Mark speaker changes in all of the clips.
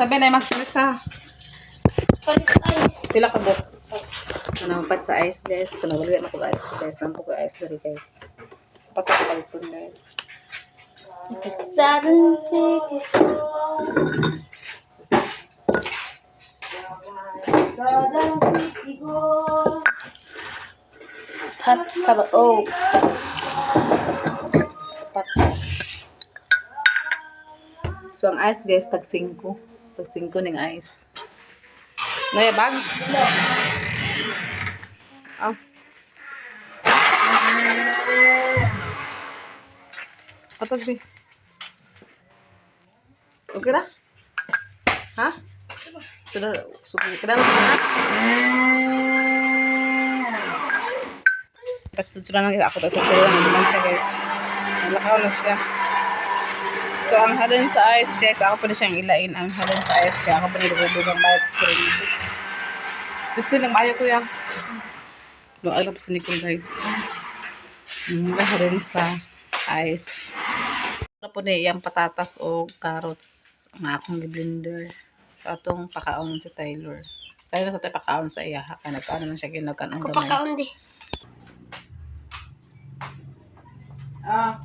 Speaker 1: sabi na magpalit sa.
Speaker 2: Palit ice.
Speaker 1: Pila ka bot. Nampat sa ice guys. Kung nawali na ko ice guys. Nampak ko ice dari guys. Patok palitun guys.
Speaker 2: Sudden sick. Pat taba oh.
Speaker 1: Pat. So ang ice guys tag 5. Tag 5 ning ice. Ngaya bag? Ah. Patag di. Okay na? Ha? Sudah kada na ha? Pasusuran lang ako ta sa sila ng siya guys. Nalakaw na siya. So ang halin sa ice guys, ako pa na siyang ilain ang halin sa ice kaya ako pa nilubugang bayad sa kuryente. Gusto lang maayo ko yan. Doon po sa Nicole guys. Halin sa ice. Ano po na yung patatas o carrots ang akong blender. So atong pakaon si Tyler. Kaya na sa tayo pakaon sa iya. Kaya nagkaon naman siya ginagkan ang
Speaker 2: Ako
Speaker 1: gamay.
Speaker 2: pakaon di.
Speaker 1: Ah.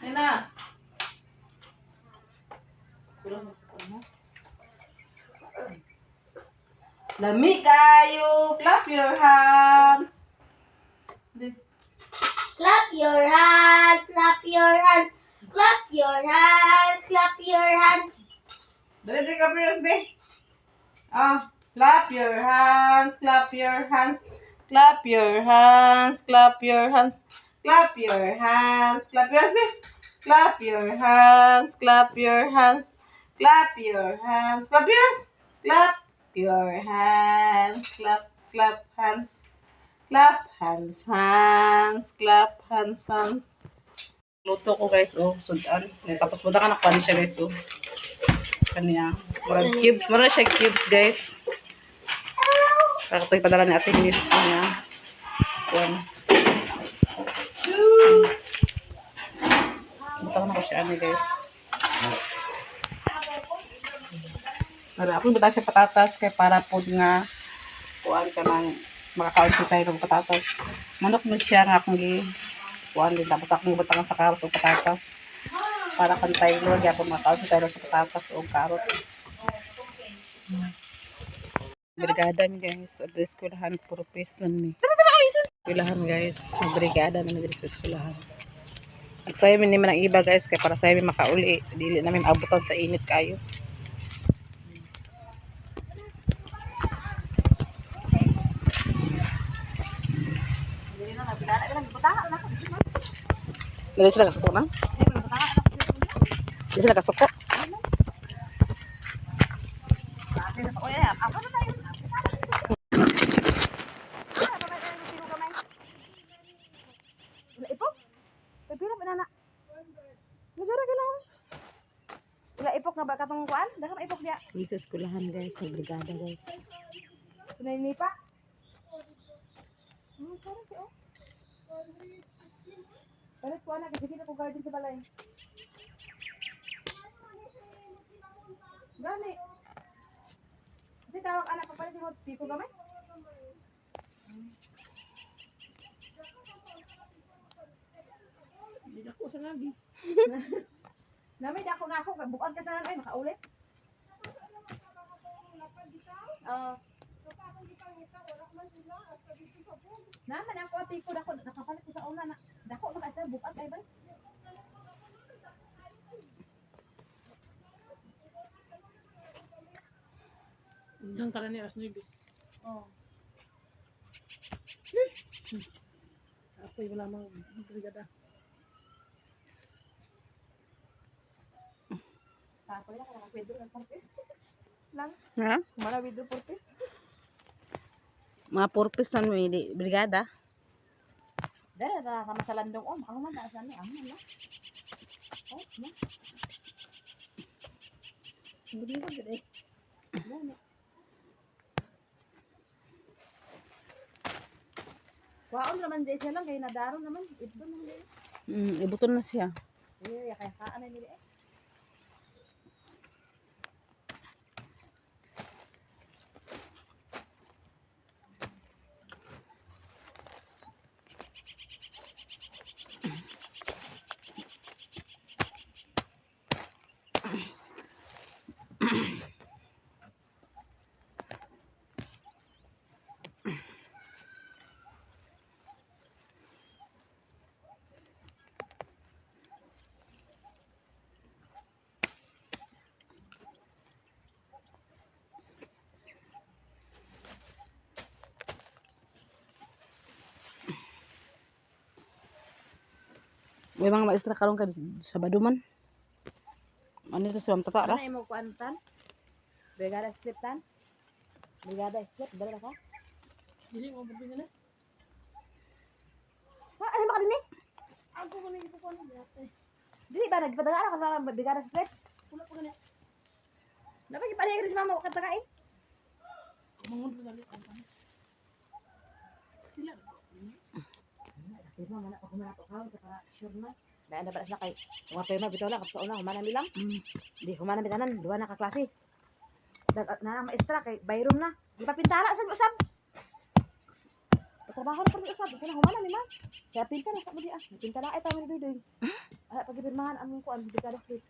Speaker 1: Nina. Lami kayo. Clap your hands.
Speaker 2: Clap your hands, clap your hands, clap your hands, clap your hands.
Speaker 1: Dali ka press be. Ah, clap your hands, clap your hands. Clap your hands, clap your hands. Clap your hands, clap your hands. Clap your hands, clap your hands. Clap your hands, clap your hands. Clap your hands, clap hands. Clap hands, clap hands. Luto ko guys, oh, sudan. Tapos buta ka nakuha siya guys, oh. Kanya. Mura siya cubes guys. Para ito ipadala ni Ate Liz niya. One. Buta ko na ko siya ano guys. Para ako buta siya patatas kaya para po nga kuhaan ka ng makakaon siya tayo ng patatas. Manok mo siya nga akong kuhaan din. Tapos akong butang sa carrot o patatas. Para kan tayo lord. Kaya po makakaon siya tayo sa patatas o carrot. Brigada mi guys. At eskwelahan puro piece lang ni. Eskwelahan guys. Magbrigada na mi sa eskwelahan. Nagsayo mi naman ang iba guys. Kaya para sayo mi makauli. Dili namin abutan sa init kayo. Dili sila kasuko na? Dili sila kasuko?
Speaker 2: Ipok na ba katong kuan? Dahil ipok niya.
Speaker 1: Hindi sa eskwelahan guys. Sa brigada guys.
Speaker 2: Tunay ni pa. Palit ko anak, kasi kita ko garden sa balay. Gani. Kasi tawag anak, papalit mo, piko gamay?
Speaker 1: Hindi ako sa nabi.
Speaker 2: Namay, dako na ako, bukod ka sa ay, makaulit. Naman ako, piko na ako, nakapalit ko sa una na. Dako na kasi bukod ay ba?
Speaker 1: Diyan ka na ni Asnibi.
Speaker 2: Oh.
Speaker 1: Ako yung lamang brigada.
Speaker 2: Tako yan, kung pwede ng purpose. Lang,
Speaker 1: Ha?
Speaker 2: kumana video purpose.
Speaker 1: Mga purpose na may brigada.
Speaker 2: Dara, kama sa landong, oh, ako man, saan ni, ako man, oh, na. Hindi ko gede.
Speaker 3: Waon naman di siya lang kay nadaro naman. Ibon naman di.
Speaker 1: Ibuton na siya.
Speaker 3: Eh, kaya kaan na nila eh.
Speaker 1: May mga maestra karon ka sa Baduman. Ano ito silang tata ra?
Speaker 3: Ano imo kuan tan? Brigada split tan? Brigada split dala ka?
Speaker 1: Dili mo budi nila.
Speaker 3: Ha, ano ba kanini? Ako mo ni ko kuan dati. Dili ba nagpadala ka sa brigada split? Wala ko gani. Dapat ipalihig si mama ko kataka eh.
Speaker 1: Mangun dali ang pan. Sila.
Speaker 3: Pero mana ako na to kaon para sure na. Dahil na ba sila kay mga pema bitaw lang kapsa una humana mi lang. Di humana bitanan duha na ka klase. Dag na maestra kay bayrom na. Di pa pintala sa usab. Trabaho na pa ni usab, kana humana mi ma. Kaya pinta na sa budi ah. Pinta na ay tawon doy. Ah pagibirmahan among kuan brigada split.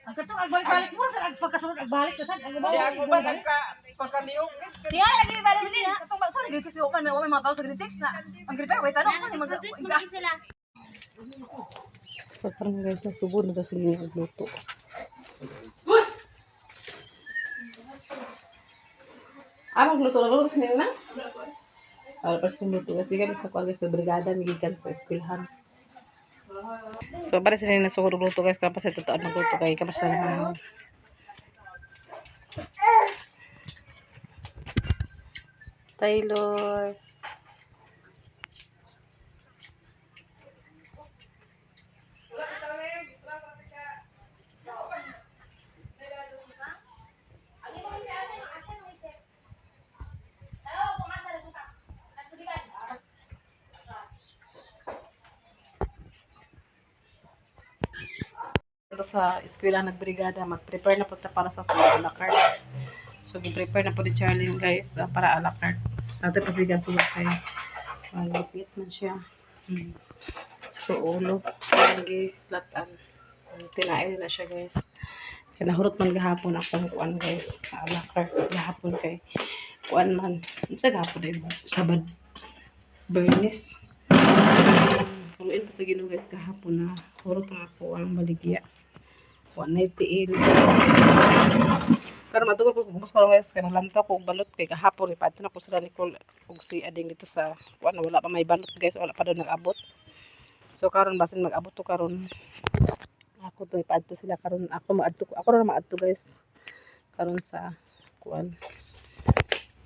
Speaker 1: Ang katong agbalik-balik mo sa pagkasunod agbalik sa sad. Di ako ba pagkaniyong. Di lagi balik din. Katong ba sa grade 6 ko na may mga tao sa grade 6 na. Ang grade 5 tanong sa ni mag
Speaker 2: sila.
Speaker 1: So parang guys nasubod na sila yung nagluto. Magluto na luto sa na? Para sa luto kasi kami sa kuwan sa brigada migikan sa eskwelahan. So para sila na sugod luto guys kapag sa totoo magluto kay kapag sa Taylor. Sa eskwela nagbrigada mag-prepare na po ta para sa a la carte. So gi-prepare na po ni Charlene guys para a la carte. Sa atin pasigan sulat kay malapit man siya. So ulo lagi latan. Tinail na siya guys. Kinahurot man gahapon akong kuan guys a la carte gahapon kay kuan man sa gahapon ay Sabad Bernis. Kaluin po sa Ginoo guys kahapon na hurot na ako ang baligya. 190 pero matugol ko bus ko guys kay naglantaw ko og balot kay kahapon ipadto na ko sila Nicole og si Ading dito sa kuan wala pa may balot guys wala pa daw nag-abot. So karon basin mag-abot to karon ako to ipadto sila karon ako ra maadto guys karon sa kuan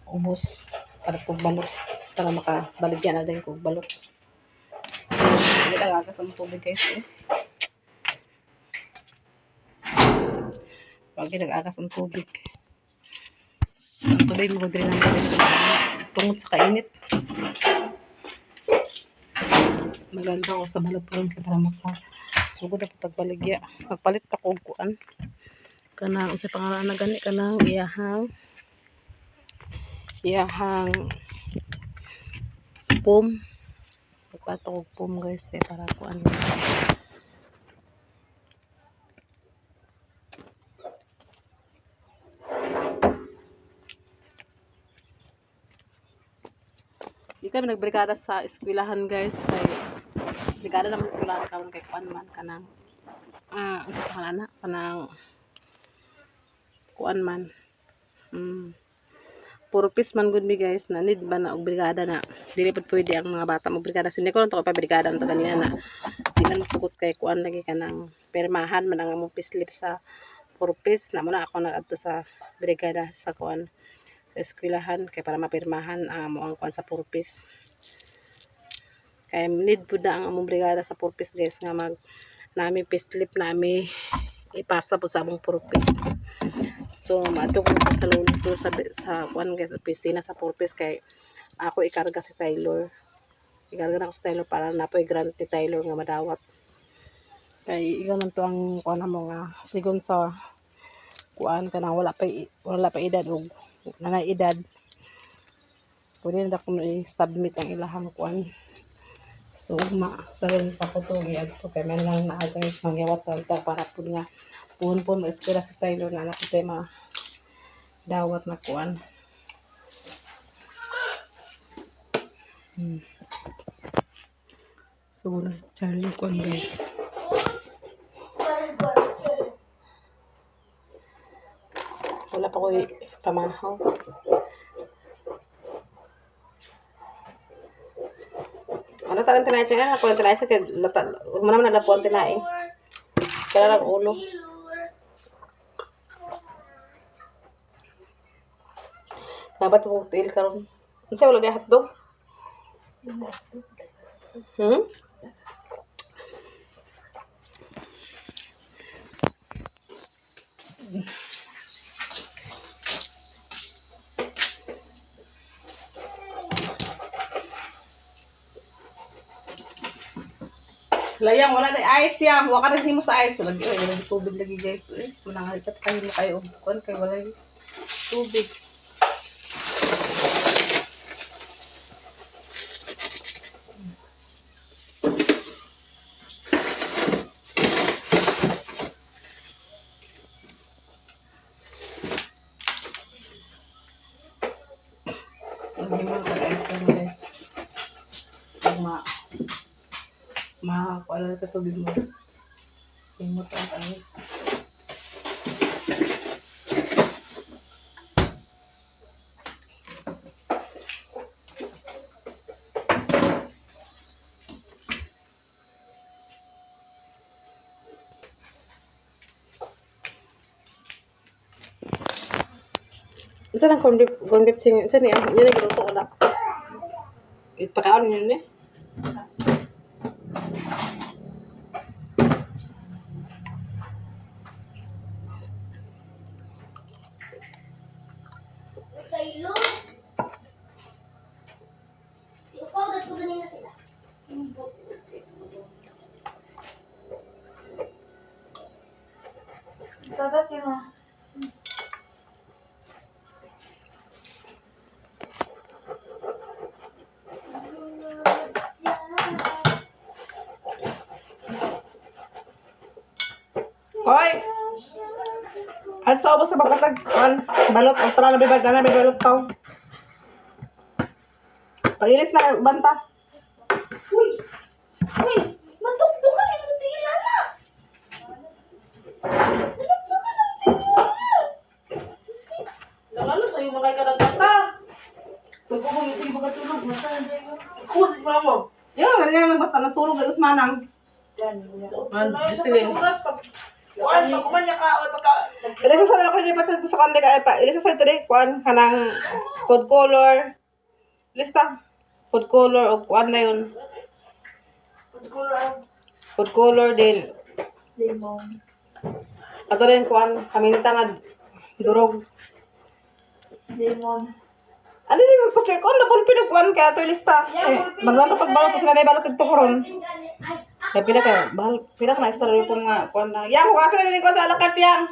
Speaker 1: ubos para kog balot para makabaligyan na din kog balot. Hindi lang aga sa tubig guys eh. Pag nag-agas ang tubig. Ang tubig mo din lang guys. Tungod sa kainit. Maganda ko sa balot ko para makasugod na pagbaligya. Magpalit pa ko kuan. Kanang sa pangalan na gani kanang iyahang pom. Pagpatok og pom guys para kuan. kami nagbrigada sa eskwelahan guys. Kay brigada naman sa eskwelahan karon kay kuan man kanang unsa pa ana kanang kuan man. Purpose man gud mi guys na need ba na og brigada na dili pud pwede ang mga bata mo brigada sindi ko lang to pa brigada to kanina na di man masugot kay kuan lagi kanang permahan man ang among pislip sa purpose na mo na ako nagadto sa brigada sa kuan sa eskwelahan kay para mapirmahan ang amo ang kuan sa purpose kay need pud na ang among brigada sa purpose guys nga mag nami pislip nami ipasa po sa among purpose. So, mato ko sa lunes ko sa kuan guys, opisina sa purpose kay ako ikarga si Taylor. Ikarga na ko si Taylor para napoy grant ni Taylor nga madawat. Kay iga man to ang kuan mo nga sigon sa kuan kanang wala pa edad og nanay edad. Pwede na ko i-submit ang ilahang kuan. So, sa lunes ako to giadto kay man lang naa guys mangyawat ta para pud nga puhon po ma-espera si Taylor na anak ko ma dawat na kuan. So, na Charlie kuan guys. Wala pa ko pamahaw. Ano talang tinayin siya nga? Ako lang tinayin siya kaya umana man nalapuan tinayin. Kaya lang ulo. Nabat mo til karon. Ano siya wala niya hotdog? Layang wala na ice yan. Wala ka na mo sa ice. Wala na tubig lagi guys. Wala nga ikat kayo mo kayo. Kuan kay wala tubig. Ang himang ka-ice ka guys. Pag makakuala sa tubig mo. Himot ang ice. Isa lang corn beef sing. Isa niya. Yan ang giluto ko na. Ipakaon yun eh.
Speaker 2: Taylor. Si Upaw, gato ganina sila.
Speaker 3: Dadating mo.
Speaker 1: Hoy! At sa ubos sa pagkatag, balot, ultra na bibag na balot tao. Pagilis na, banta.
Speaker 2: Uy! Uy! Matugtog ka ng tira na!
Speaker 3: Lalo sa'yo makay ka ng bata. Magkubong ito yung magkatulog. Kusit mo mo.
Speaker 1: Yung, ganyan nagbata, natulog na usmanang. Gisilin.
Speaker 3: Kuan, pagkuman niya ka, o pagka...
Speaker 1: Ilisa sa ako yung patsa sa kande ka, ilisa sa ito rin, kuan, kanang food color. Lista. Food color, o kuan na yun. Food color din.
Speaker 3: Lemon.
Speaker 1: Ato rin, kuan, kaminta nga, durog.
Speaker 3: Lemon.
Speaker 1: Ano din, kuan, napon pinagkuan ka, ito yung lista. Maglanto pagbalot, sila na ibalot ito koron. Kaya pila ka na istorya ko nga, kuan na. Yang, kasi na din ko sa alakart yang.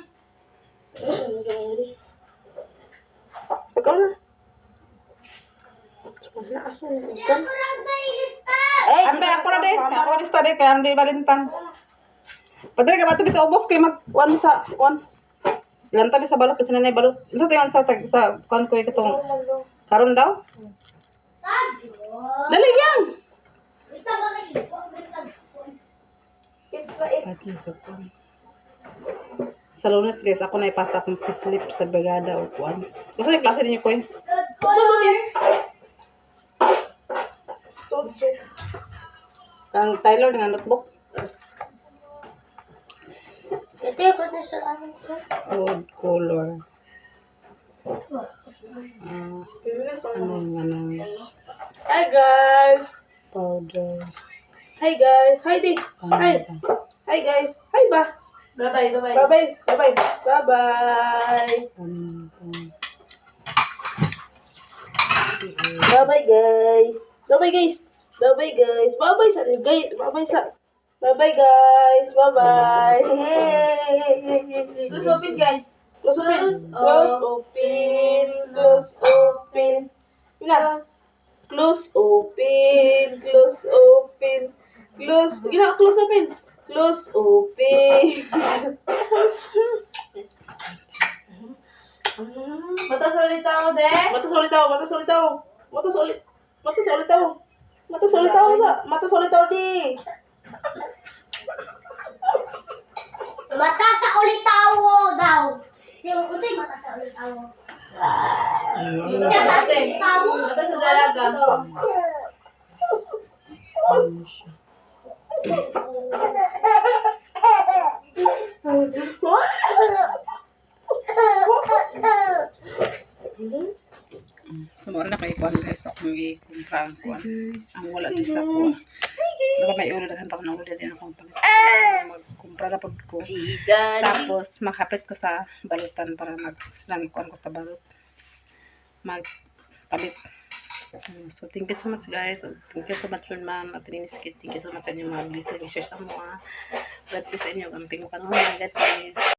Speaker 1: Ikaw na.
Speaker 2: Diyan ko lang sa ilista!
Speaker 1: Ambe, ako na din. Ako na lista din, kaya ambe balintang. Padre ka ba ito sa ubos kayo mag-kuan sa, kuan. Ilan tabi sa balot, kasi nanay balot. Isa ito yung sa kuan ko yung katong. Karon daw?
Speaker 2: Tadyo.
Speaker 1: Dali yan!
Speaker 2: Wait lang ba kayo? Wait lang.
Speaker 1: Pati sa phone. Sa Lunes guys, ako na ipasa akong pislip sa brigada o kuan. Kasi yung klase ninyo ko yun.
Speaker 2: Good colors.
Speaker 1: Ang Tyler ng notebook.
Speaker 2: Ito yung kung nasa amin ko.
Speaker 1: Good color. Anong
Speaker 4: Hi guys.
Speaker 1: powder.
Speaker 4: Hi guys. Hi di. Hi.
Speaker 1: Ano
Speaker 4: Hi guys. Hi ba.
Speaker 3: Bye-bye, bye-bye.
Speaker 4: Bye-bye. Bye-bye. Bye-bye. Bye-bye guys. Bye-bye guys. Bye-bye guys. Bye-bye sa guys. Bye-bye sa. Bye-bye guys. Bye-bye.
Speaker 3: Close open, guys.
Speaker 4: Close open.
Speaker 3: Close
Speaker 4: Close open. Close open. Gina. Close open. Close open. Close. Gina, close open. Close open.
Speaker 3: Mata ulit ako, de.
Speaker 4: Mata solid tao. Mata solid tao. Mata solid. Mata solid tao. Mata solid tao sa. Mata solid tao di.
Speaker 2: Mata sa ulitawo daw. Yung kung sa'yo mata sa ulitawo.
Speaker 3: Mata sa ate. Mata sa dalaga.
Speaker 1: Sumura na kayo kuan guys. Ako may kumpra ang kuan. Ang wala din sa kuan. Baka may ulo daghan pa ko na ulo din akong palit. Magkumpra na pag ko. Tapos makapit ko sa balutan para kuan ko sa balot. Magpalit. So thank you so much guys. Thank you so much ma'am at Thank you so much sa inyo mga listeners sa mga. God bless sa inyo. Gamping panahon. God bless.